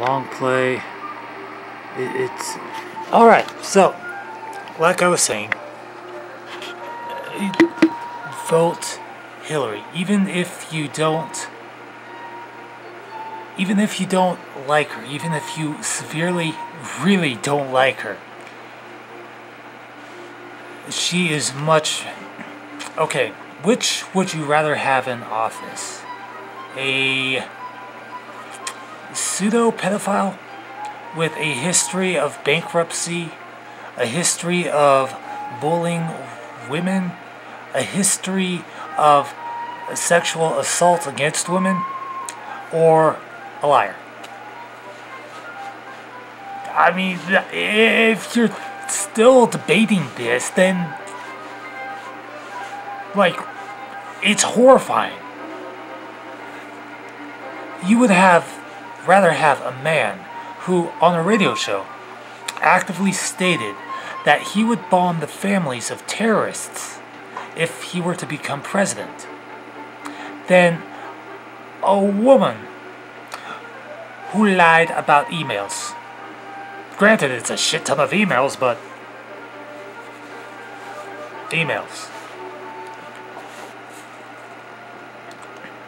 Long play. It's alright. So, like I was saying, vote Hillary, even if you don't like her, even if you severely, really don't like her. She is much... Okay, which would you rather have in office? A pseudo-pedophile with a history of bankruptcy, a history of bullying women, a history of sexual assault against women, or a liar? I mean, if you're still debating this, then, like, it's horrifying. You would rather have a man who, on a radio show, actively stated that he would bomb the families of terrorists if he were to become president, than a woman who lied about emails. Granted, it's a shit ton of emails, but emails.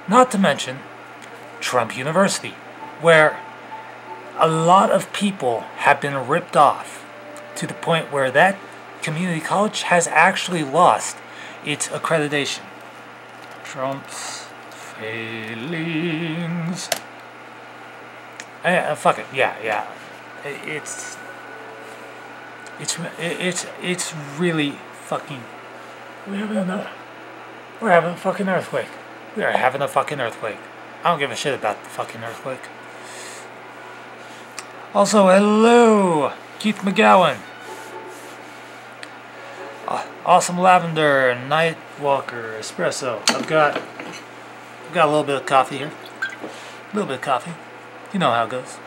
Not to mention Trump University, where a lot of people have been ripped off to the point where that community college has actually lost its accreditation. Trump's failings. Fuck it. Yeah. It's really fucking. We're having a fucking earthquake. We are having a fucking earthquake. I don't give a shit about the fucking earthquake. Also, hello, Keith McGowan. Awesome lavender, Nightwalker, espresso. I've got a little bit of coffee here. A little bit of coffee. You know how it goes.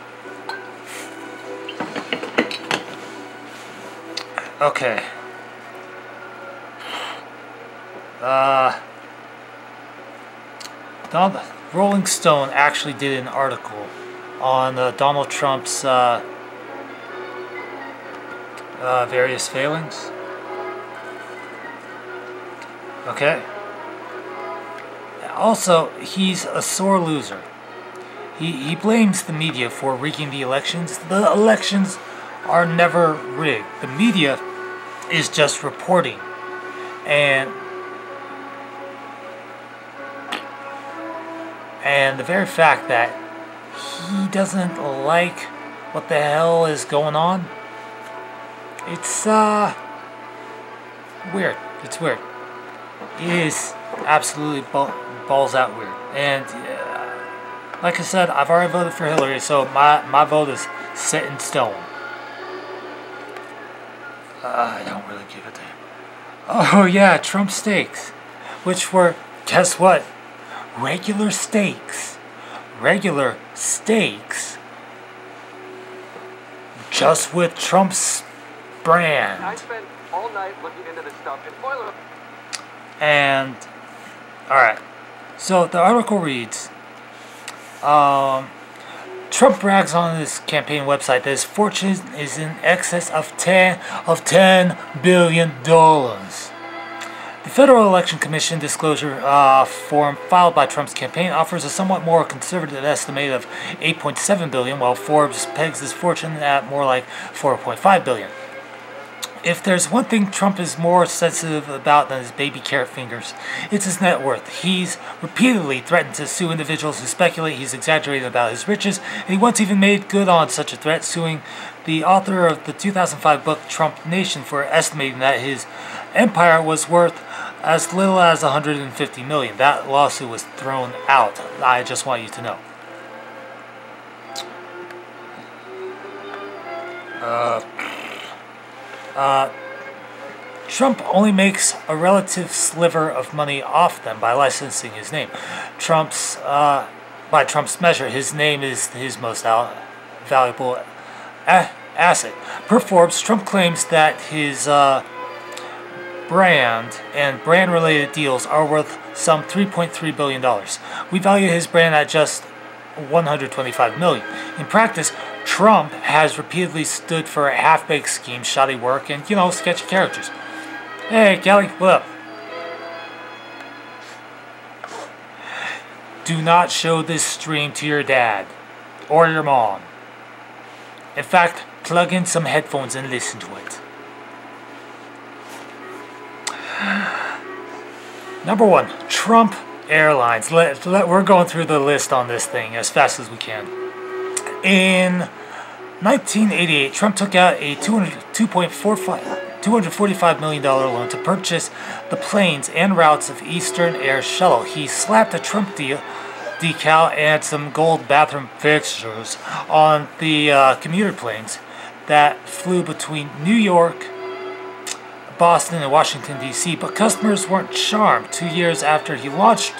Okay. Rolling Stone actually did an article on Donald Trump's various failings. Okay. Also, he's a sore loser. He blames the media for rigging the elections. The elections are never rigged. The media is just reporting. And the very fact that he doesn't like what the hell is going on, it's weird. It's weird. It is absolutely balls out weird. And like I said, I've already voted for Hillary, so my vote is set in stone. I don't really give a damn. Oh yeah, Trump steaks, which were, guess what? Regular steaks. Regular steaks. Just with Trump's brand. I spent all night looking into this stuff and boiler. And alright. So the article reads, Trump brags on his campaign website that his fortune is in excess of $10 billion. The Federal Election Commission disclosure form filed by Trump's campaign offers a somewhat more conservative estimate of $8.7 billion, while Forbes pegs his fortune at more like $4.5 billion. If there's one thing Trump is more sensitive about than his baby carrot fingers, it's his net worth. He's repeatedly threatened to sue individuals who speculate he's exaggerating about his riches, and he once even made good on such a threat, suing the author of the 2005 book Trump Nation for estimating that his empire was worth as little as $150 million. That lawsuit was thrown out. I just want you to know. Trump only makes a relative sliver of money off them by licensing his name. By Trump's measure, his name is his most valuable asset. Per Forbes, Trump claims that his brand and brand-related deals are worth some $3.3 billion. We value his brand at just $125 million. In practice, Trump has repeatedly stood for half-baked schemes, shoddy work, and, sketchy characters. Hey, Kelly, what up? Do not show this stream to your dad or your mom. In fact, plug in some headphones and listen to it. Number 1, Trump Airlines. We're going through the list on this thing as fast as we can. In 1988, Trump took out a $245 million loan to purchase the planes and routes of Eastern Air Shuttle. He slapped a Trump decal and some gold bathroom fixtures on the commuter planes that flew between New York, Boston, and Washington, D.C., but customers weren't charmed. 2 years after he launched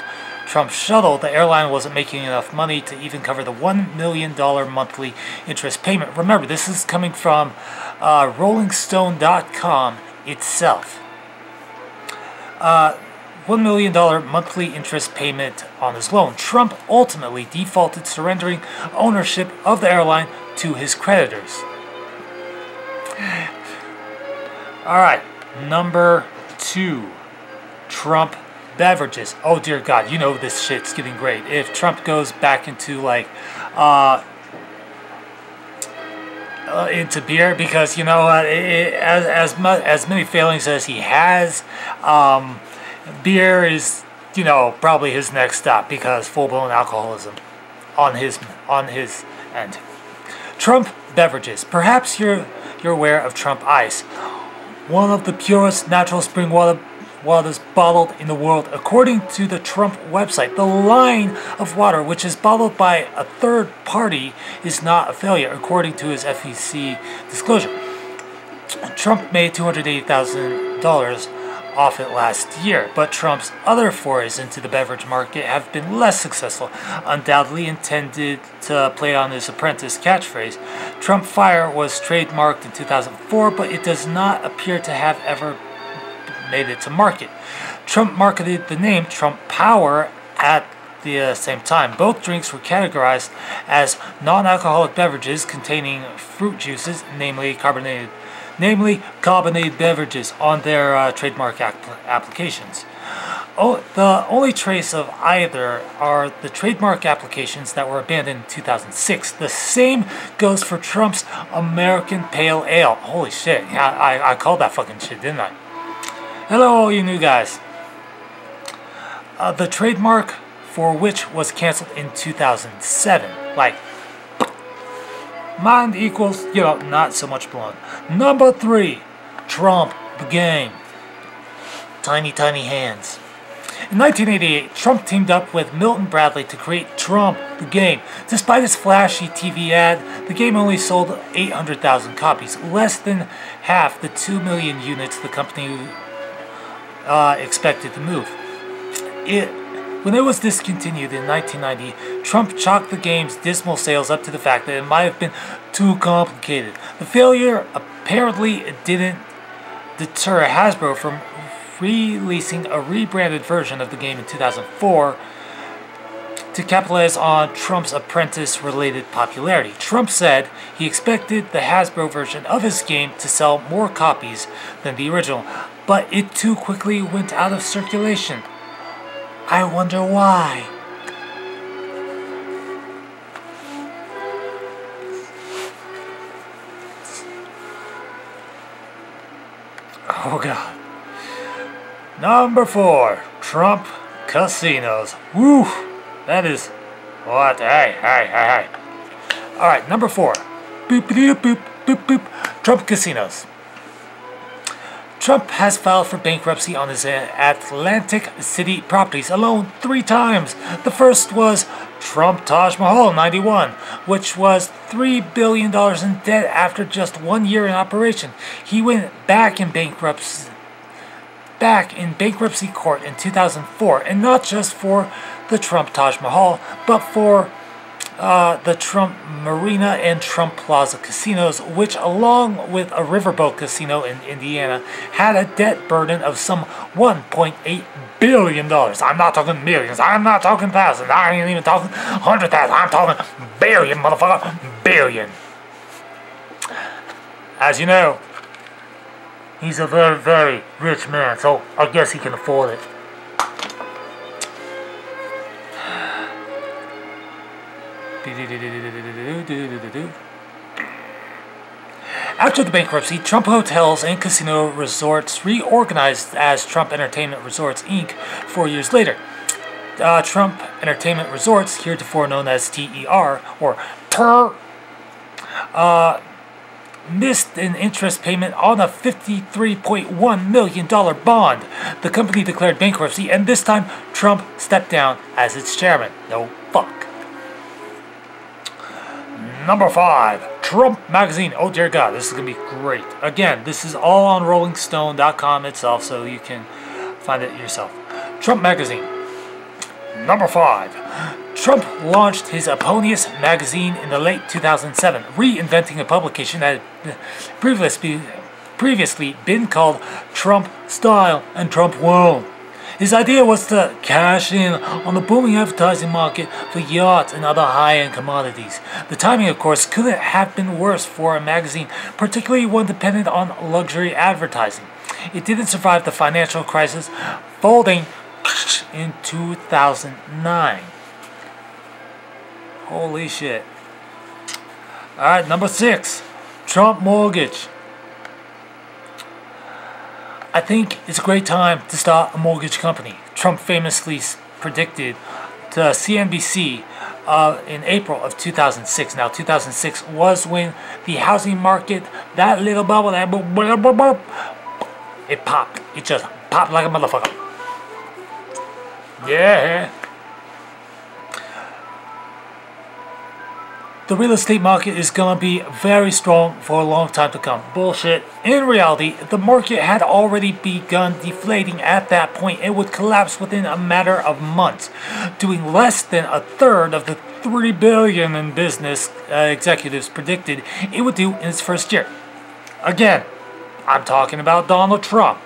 Trump's shuttle, the airline wasn't making enough money to even cover the $1 million monthly interest payment. Remember, this is coming from RollingStone.com itself. $1 million monthly interest payment on his loan. Trump ultimately defaulted, surrendering ownership of the airline to his creditors. Alright, number 2, Trump Beverages. Oh dear God, this shit's getting great. If Trump goes back into into beer, because as many failings as he has, beer is probably his next stop, because full-blown alcoholism on his end. Trump Beverages. Perhaps you're aware of Trump Ice, one of the purest natural spring waters bottled in the world. According to the Trump website, the line of water, which is bottled by a third party, is not a failure, according to his FEC disclosure. Trump made $280,000 off it last year, but Trump's other forays into the beverage market have been less successful. Undoubtedly intended to play on his apprentice catchphrase, Trump Fire was trademarked in 2004, but it does not appear to have ever made it to market. Trump marketed the name Trump Power at the same time. Both drinks were categorized as non-alcoholic beverages containing fruit juices, namely carbonated beverages, on their trademark applications. The only trace of either are the trademark applications that were abandoned in 2006. The same goes for Trump's American Pale Ale. Holy shit, yeah, I called that fucking shit, didn't I? Hello, all you new guys. The trademark for which was canceled in 2007. Mind equals, not so much blown. Number 3, Trump the Game. Tiny, tiny hands. In 1988, Trump teamed up with Milton Bradley to create Trump the Game. Despite its flashy TV ad, the game only sold 800,000 copies, less than half the 2 million units the company expected to move. When it was discontinued in 1990, Trump chalked the game's dismal sales up to the fact that it might have been too complicated. The failure apparently didn't deter Hasbro from releasing a rebranded version of the game in 2004 to capitalize on Trump's apprentice-related popularity. Trump said he expected the Hasbro version of his game to sell more copies than the original, but it too quickly went out of circulation. I wonder why. Oh God. Number 4, Trump Casinos. Woo! That is what? Hey. Alright, number 4. Boop, boop, boop, boop, boop. Trump Casinos. Trump has filed for bankruptcy on his Atlantic City properties alone 3 times. The first was Trump Taj Mahal 91, which was $3 billion in debt after just 1 year in operation. He went back in bankruptcy court in 2004, and not just for the Trump Taj Mahal, but for the Trump Marina and Trump Plaza casinos, which, along with a riverboat casino in Indiana, had a debt burden of some $1.8 billion. I'm not talking millions. I'm not talking thousands. I ain't even talking 100,000. I'm talking billion, motherfucker. Billion. As you know, he's a very, very rich man, so I guess he can afford it. After the bankruptcy, Trump Hotels and Casino Resorts reorganized as Trump Entertainment Resorts, Inc. 4 years later. Trump Entertainment Resorts, heretofore known as TER, or TER, missed an interest payment on a $53.1 million bond. The company declared bankruptcy, and this time Trump stepped down as its chairman. No fuck. Number 5, Trump Magazine. Oh dear God, this is going to be great. Again, this is all on RollingStone.com itself, so you can find it yourself. Trump Magazine. Number 5, Trump launched his eponymous magazine in the late 2007, reinventing a publication that had previously been called Trump Style and Trump World. His idea was to cash in on the booming advertising market for yachts and other high-end commodities. The timing, of course, couldn't have been worse for a magazine, particularly one dependent on luxury advertising. It didn't survive the financial crisis, folding in 2009. Holy shit. Alright, number 6, Trump Mortgage. I think it's a great time to start a mortgage company. Trump famously predicted to CNBC in April of 2006. Now, 2006 was when the housing market, that little bubble, that boop, boop, boop, boop, it popped. It just popped like a motherfucker. Yeah. The real estate market is going to be very strong for a long time to come. Bullshit. In reality, the market had already begun deflating at that point. It would collapse within a matter of months, doing less than a third of the $3 billion in business executives predicted it would do in its first year. Again, I'm talking about Donald Trump.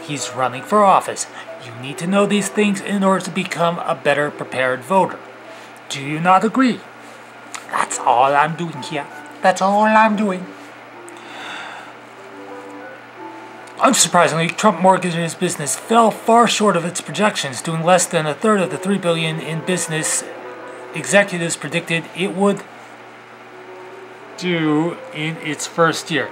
He's running for office. You need to know these things in order to become a better prepared voter. Do you not agree? That's all I'm doing here. That's all I'm doing. Unsurprisingly, Trump Mortgage's business fell far short of its projections, doing less than a third of the $3 billion in business executives predicted it would do in its first year.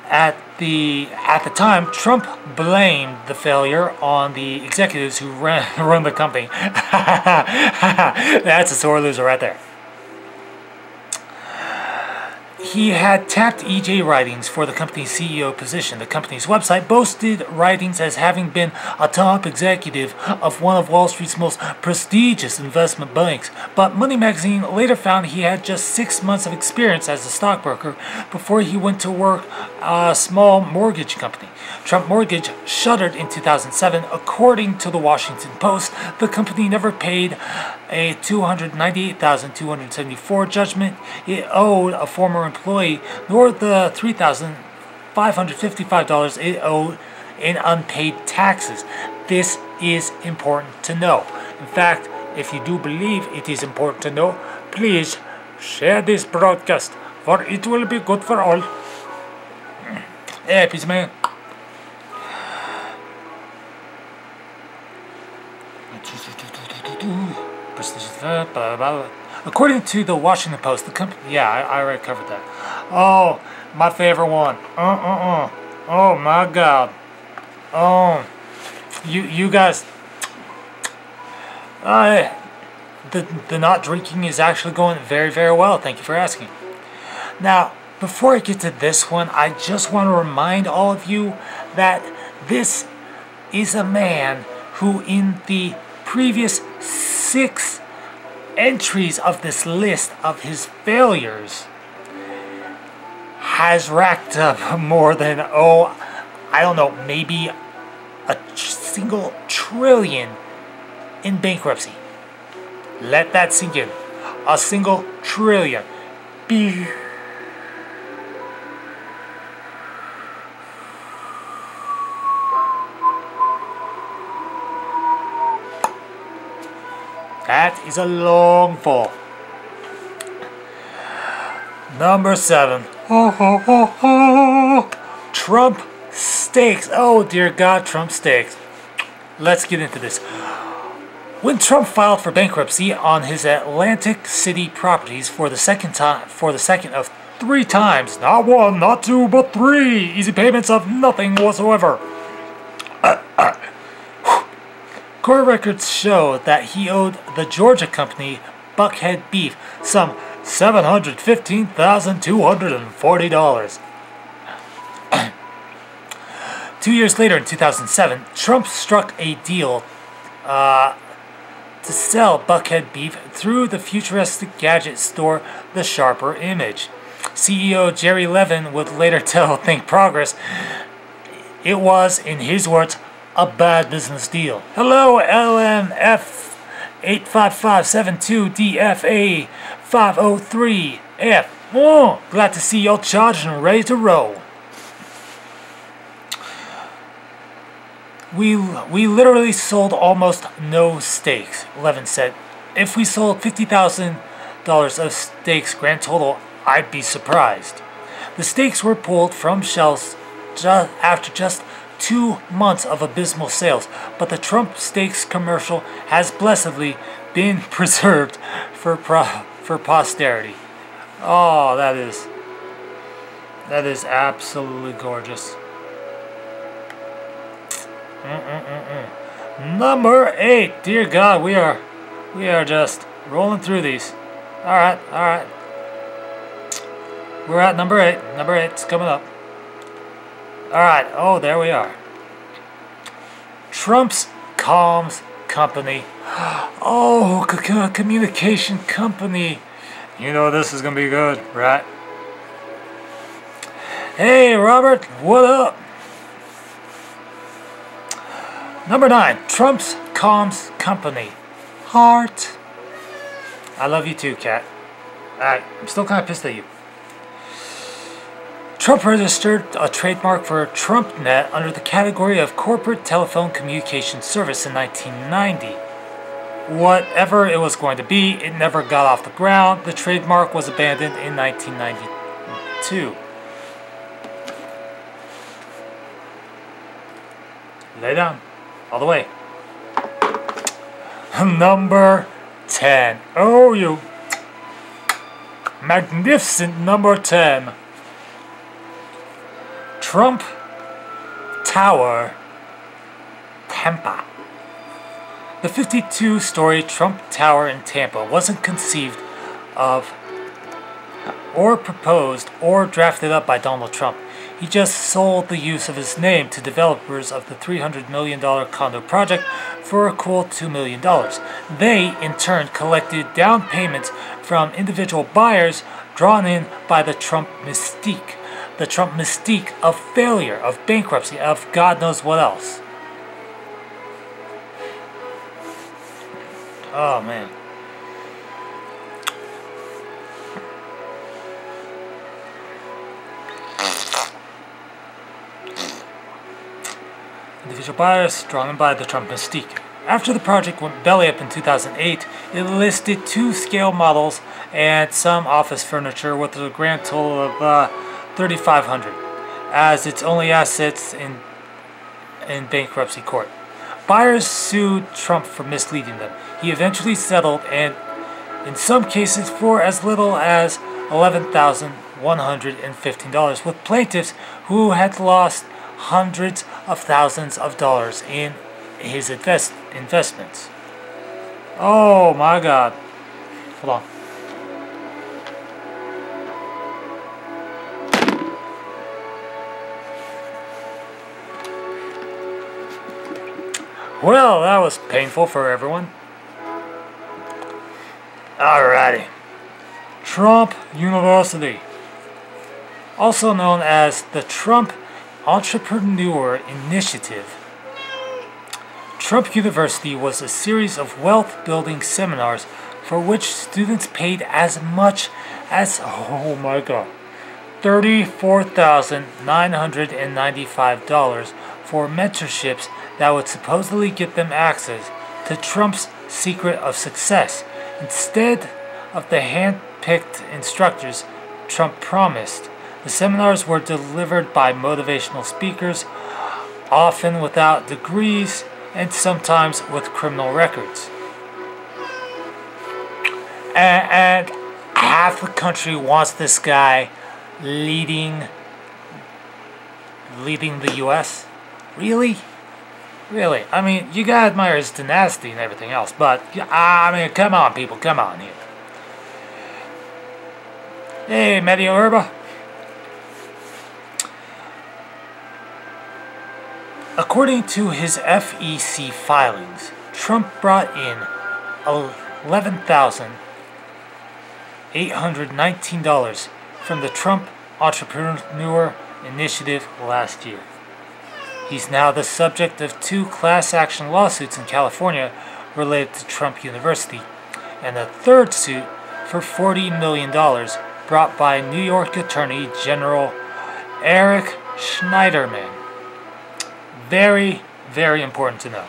At the time, Trump blamed the failure on the executives who run the company. That's a sore loser right there. He had tapped E.J. Writings for the company's CEO position. The company's website boasted Writings as having been a top executive of one of Wall Street's most prestigious investment banks. But Money Magazine later found he had just 6 months of experience as a stockbroker before he went to work a small mortgage company. Trump Mortgage shuttered in 2007. According to the Washington Post, the company never paid a $298,274 judgment it owed a former employee, nor the $3,555 it owed in unpaid taxes. This is important to know. In fact, if you do believe it is important to know, please share this broadcast, for it will be good for all. Hey, peace, man. According to the Washington Post, the company... Yeah, I already covered that. Oh, my favorite one. Oh, my God. Oh, you guys... The not drinking is actually going very, very well. Thank you for asking. Now, before I get to this one, I just want to remind all of you that this is a man who, in the previous 6 entries of this list of his failures, has racked up more than, I don't know, maybe a single trillion in bankruptcy. Let that sink in. A single trillion. Beep. That is a long fall. Number 7. Trump steaks. Oh dear God, Trump steaks. Let's get into this. When Trump filed for bankruptcy on his Atlantic City properties for the second of 3 times, not 1, not 2, but 3 easy payments of nothing whatsoever. Court records show that he owed the Georgia company Buckhead Beef some $715,240. 2 years later, in 2007, Trump struck a deal to sell Buckhead Beef through the futuristic gadget store The Sharper Image. CEO Jerry Levin would later tell Think Progress it was, in his words, a bad business deal. Hello, LMF 85572DFA 503F. Oh, glad to see y'all charged and ready to roll. We literally sold almost no steaks, Levin said. If we sold $50,000 of steaks grand total, I'd be surprised. The steaks were pulled from shelves after just 2 months of abysmal sales, but the Trump steaks commercial has blessedly been preserved for posterity. Oh, that is absolutely gorgeous. Number 8. Dear God, we are just rolling through these. All right. We're at number 8. Number 8's coming up. All right. Oh, there we are. Trump's comms company. Oh, communication company. You know this is gonna be good, right? Hey, Robert, what up? Number 9, Trump's comms company. Heart. I love you too, Kat. Alright, I'm still kind of pissed at you. Trump registered a trademark for TrumpNet under the category of Corporate Telephone Communication Service in 1990. Whatever it was going to be, it never got off the ground. The trademark was abandoned in 1992. Lay down. All the way. Number 10. Oh, you magnificent number 10. Trump Tower, Pampa. The 52-story Trump Tower in Tampa wasn't conceived of or proposed or drafted up by Donald Trump. He just sold the use of his name to developers of the $300 million condo project for a cool $2 million. They, in turn, collected down payments from individual buyers drawn in by the Trump mystique. The Trump mystique of failure, of bankruptcy, of God knows what else. Oh, man. Individual buyers drawn in by the Trump mystique. After the project went belly up in 2008, it listed 2 scale models and some office furniture with a grand total of $3,500 as its only assets in bankruptcy court. Buyers sued Trump for misleading them. He eventually settled, and in some cases for as little as $11,115, with plaintiffs who had lost hundreds of thousands of dollars in his investments. Oh my God. Hold on. Well, that was painful for everyone. Alrighty. Trump University. Also known as the Trump Entrepreneur Initiative. Trump University was a series of wealth-building seminars for which students paid as much as, oh my god, $34,995 for mentorships that would supposedly get them access to Trump's secret of success, instead of the hand-picked instructors Trump promised. The seminars were delivered by motivational speakers, often without degrees and sometimes with criminal records. And half the country wants this guy leading the U.S.? Really? Really? I mean, you gotta admire his tenacity and everything else, but, I mean, come on, people, come on here. Hey, Medio Herba. According to his FEC filings, Trump brought in $11,819 from the Trump Entrepreneur Initiative last year. He's now the subject of 2 class action lawsuits in California related to Trump University, and a 3rd suit for $40 million brought by New York Attorney General Eric Schneiderman. Very, very important to know.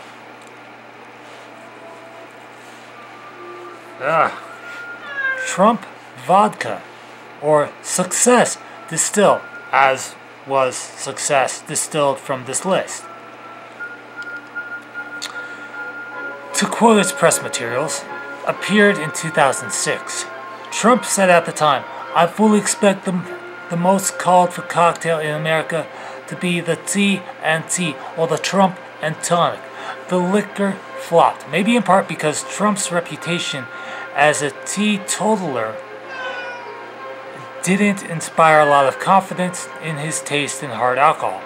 Trump vodka, or Success Distilled, as was Success distilled from this list. To quote its press materials, appeared in 2006. Trump said at the time, "I fully expect the most called for cocktail in America to be the T&T, or the Trump and Tonic." The liquor flopped, maybe in part because Trump's reputation as a teetotaler didn't inspire a lot of confidence in his taste in hard alcohol.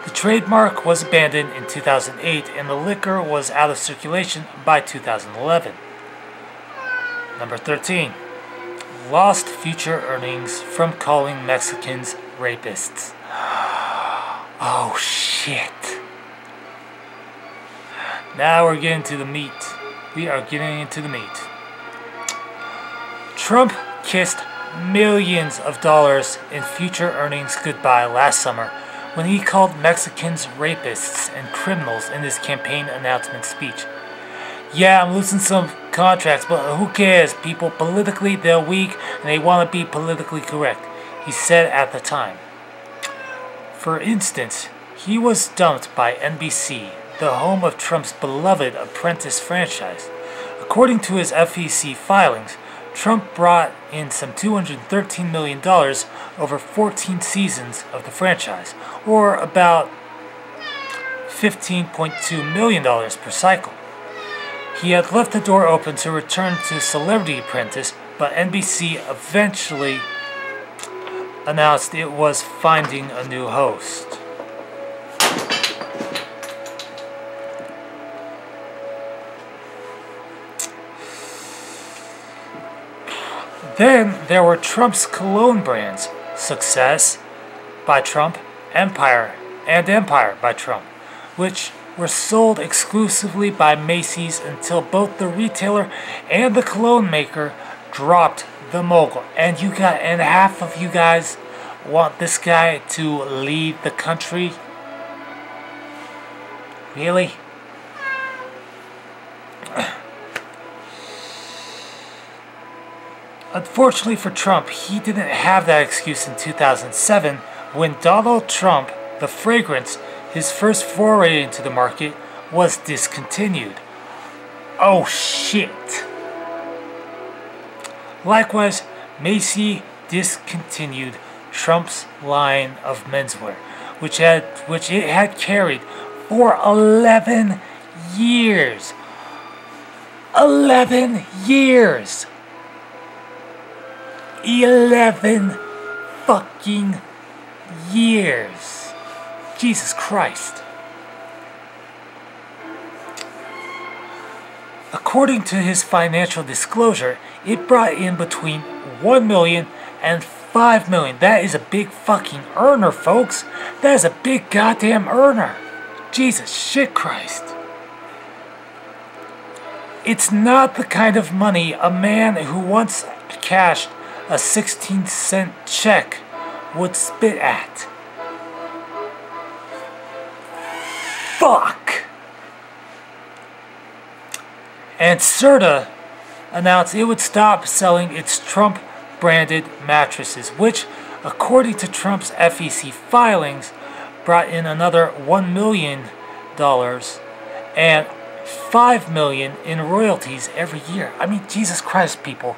The trademark was abandoned in 2008, and the liquor was out of circulation by 2011. Number 13. Lost future earnings from calling Mexicans rapists. Oh shit. Now we're getting to the meat. We are getting into the meat. Trump kissed millions of dollars in future earnings goodbye last summer when he called Mexicans rapists and criminals in his campaign announcement speech. "Yeah, I'm losing some contracts, but who cares? People, politically, they're weak and they want to be politically correct," he said at the time. For instance, he was dumped by NBC, the home of Trump's beloved Apprentice franchise. According to his FEC filings, Trump brought in some $213 million over 14 seasons of the franchise, or about $15.2 million per cycle. He had left the door open to return to Celebrity Apprentice, but NBC eventually announced it was finding a new host. Then there were Trump's cologne brands, Success by Trump, Empire by Trump, which were sold exclusively by Macy's until both the retailer and the cologne maker dropped the mogul. And half of you guys want this guy to lead the country? Really? Unfortunately for Trump, he didn't have that excuse in 2007 when Donald Trump, the fragrance, his first foray into the market, was discontinued. Oh shit. Likewise, Macy discontinued Trump's line of menswear, which it had carried for 11 years. 11 years! 11 fucking years. Jesus Christ. According to his financial disclosure, it brought in between $1 million and $5 million. That is a big fucking earner, folks. That is a big goddamn earner. Jesus shit Christ. It's not the kind of money a man who once cashed a 16-cent check would spit at. Fuck! And Serta announced it would stop selling its Trump-branded mattresses, which, according to Trump's FEC filings, brought in another $1 million and $5 million in royalties every year. I mean, Jesus Christ, people.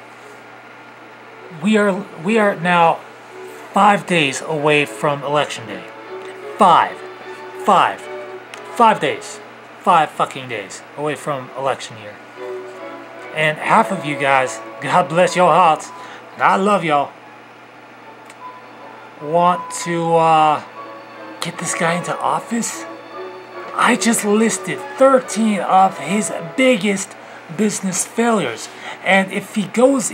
We are now 5 days away from Election Day. 5 days. 5 fucking days away from election year. And half of you guys, God bless your hearts, and I love y'all, want to get this guy into office? I just listed 13 of his biggest business failures. And if he does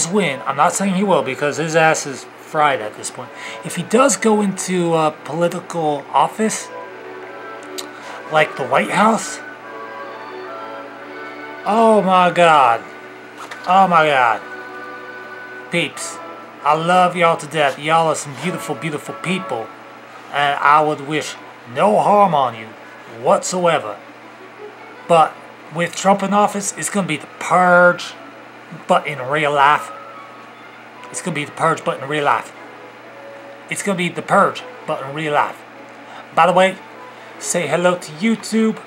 win, I'm not saying he will because his ass is fried at this point. If he does go into political office, like the White House, oh my God. Peeps, I love y'all to death. Y'all are some beautiful, beautiful people. And I would wish no harm on you whatsoever. But with Trump in office, it's going to be the purge, but in real life. It's going to be the purge, but in real life. It's going to be the purge, but in real life. By the way, say hello to YouTube.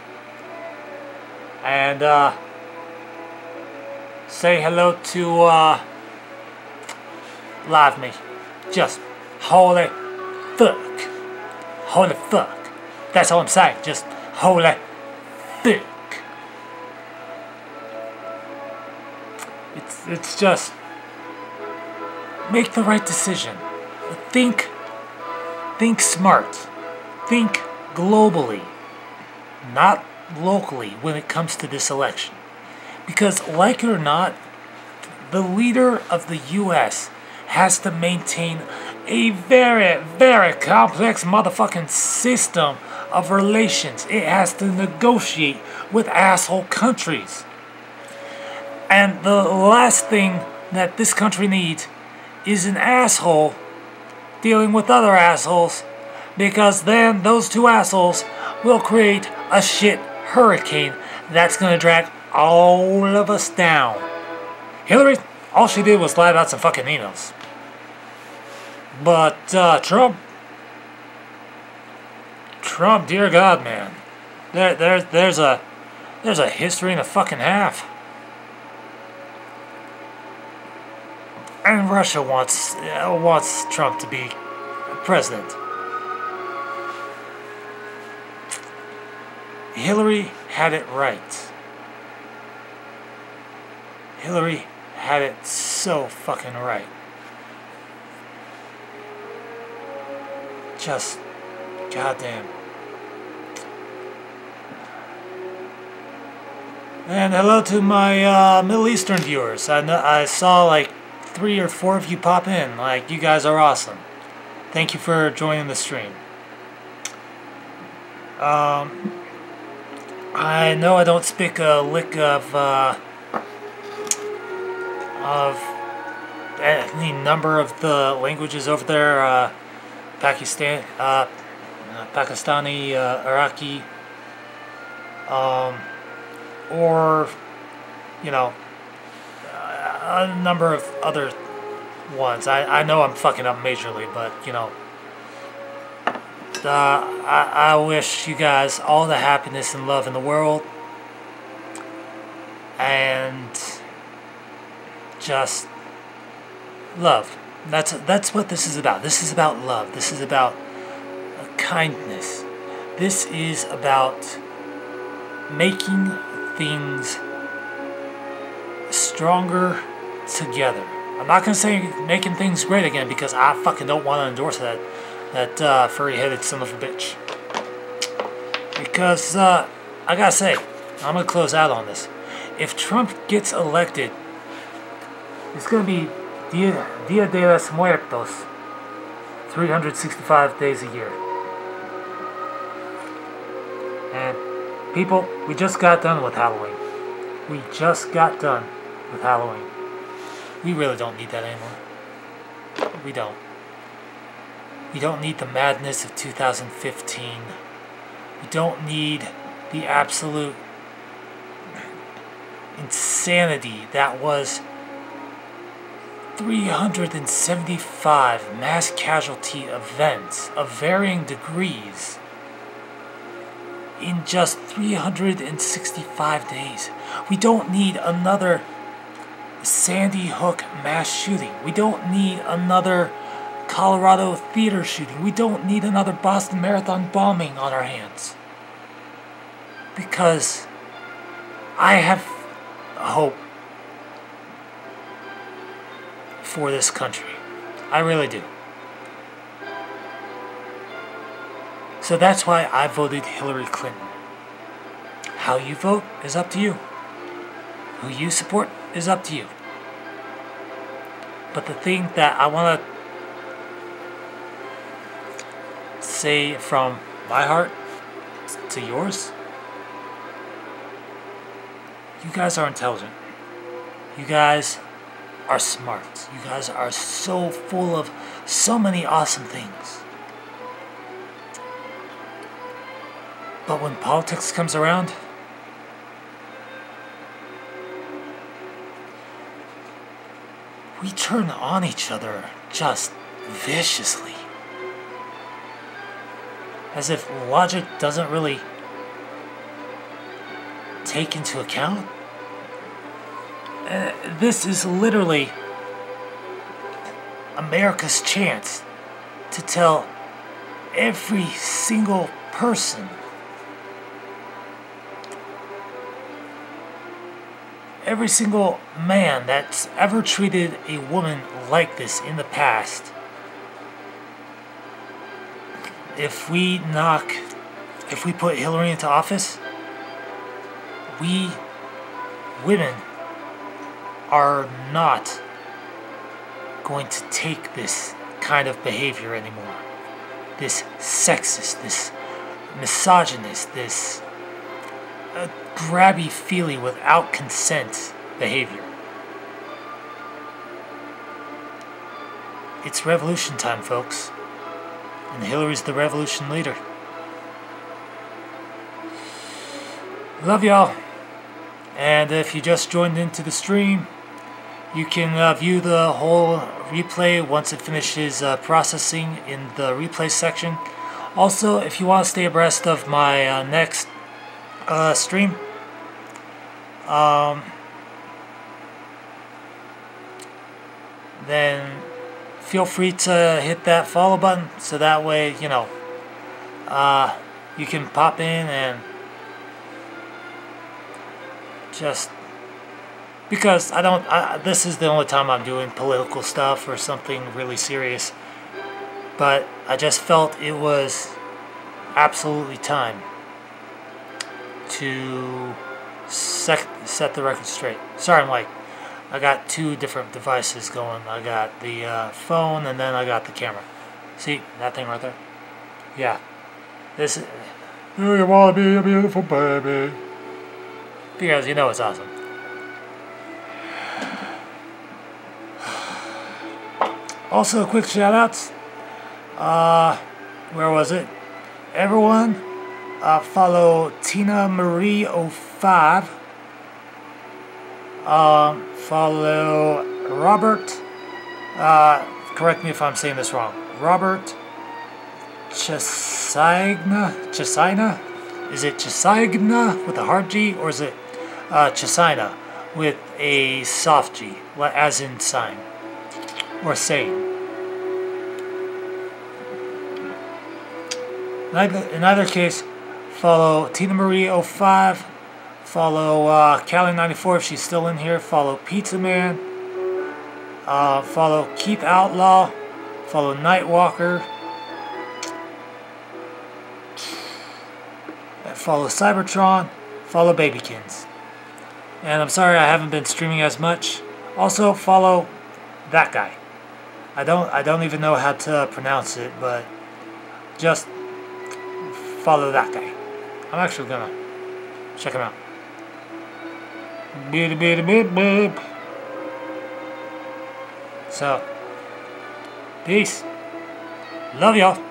And, say hello to, Live Me. Just holy fuck. Holy fuck. That's all I'm saying. Just holy fuck. It's just make the right decision. Think smart. Think globally, not locally when it comes to this election. Because like it or not, the leader of the US has to maintain a very, very complex motherfucking system of relations. It has to negotiate with asshole countries. And the last thing that this country needs is an asshole dealing with other assholes, because then those two assholes will create a shit hurricane that's going to drag all of us down. Hillary, all she did was lie about some fucking emails. But Trump, dear God, man, there's a history and a fucking half. And Russia wants Trump to be president. Hillary had it right. Hillary had it so fucking right. Just goddamn. And hello to my Middle Eastern viewers. I saw like 3 or 4 of you pop in. Like, you guys are awesome. Thank you for joining the stream. I know I don't speak a lick of any number of the languages over there. Pakistani, Iraqi, or, you know, a number of other ones. I know I'm fucking up majorly, but, you know, I wish you guys all the happiness and love in the world, and just love. That's what this is about. This is about love. This is about kindness. This is about making things stronger together. I'm not gonna say making things great again, because I fucking don't want to endorse that furry-headed son of a bitch. Because I gotta say, I'm gonna close out on this. If Trump gets elected, it's gonna be Dia de los Muertos, 365 days a year. And People, we just got done with Halloween. We just got done with Halloween. We really don't need that anymore. We don't. We don't need the madness of 2015. We don't need the absolute insanity that was 375 mass casualty events of varying degrees in just 365 days. We don't need another Sandy Hook mass shooting. We don't need another Colorado theater shooting. We don't need another Boston Marathon bombing on our hands. Because I have hope for this country. I really do. So that's why I voted Hillary Clinton. How you vote is up to you. Who you support is up to you. But the thing that I want to say from my heart to yours, you guys are intelligent. You guys are smart. You guys are so full of so many awesome things. But when politics comes around, we turn on each other just viciously. As if logic doesn't really take into account. This is literally America's chance to tell every single person, every single man that's ever treated a woman like this in the past, if we put Hillary into office, we women are not going to take this kind of behavior anymore. This sexist, this misogynist, this grabby-feely without consent behavior. It's revolution time, folks. And Hillary's the revolution leader. Love y'all. And if you just joined into the stream, you can view the whole replay once it finishes processing in the replay section. Also, if you want to stay abreast of my next stream, then feel free to hit that follow button, so that way, you know, you can pop in and just, because this is the only time I'm doing political stuff or something really serious, but I just felt it was absolutely time to set the record straight. Sorry, I got two different devices going. I got the phone, and then I got the camera. See that thing right there? Yeah. This is, do you want to be a beautiful baby? Because you know it's awesome. Also, quick shout outs. Where was it? Everyone, follow Tina Marie 05. Follow Robert. Correct me if I'm saying this wrong. Robert Chesina. Is it Chesina with a hard G, or is it Chesina with a soft G, as in sign or saying? In either case, follow Tina Marie 05. Follow Callie94 if she's still in here. Follow Pizza Man. Follow Keith Outlaw. Follow Nightwalker. Follow Cybertron. Follow Babykins. And I'm sorry I haven't been streaming as much. Also follow that guy. I don't even know how to pronounce it, but just follow that guy. I'm actually gonna Check him out. Boop, boop, boop, boop. So, peace. Love y'all.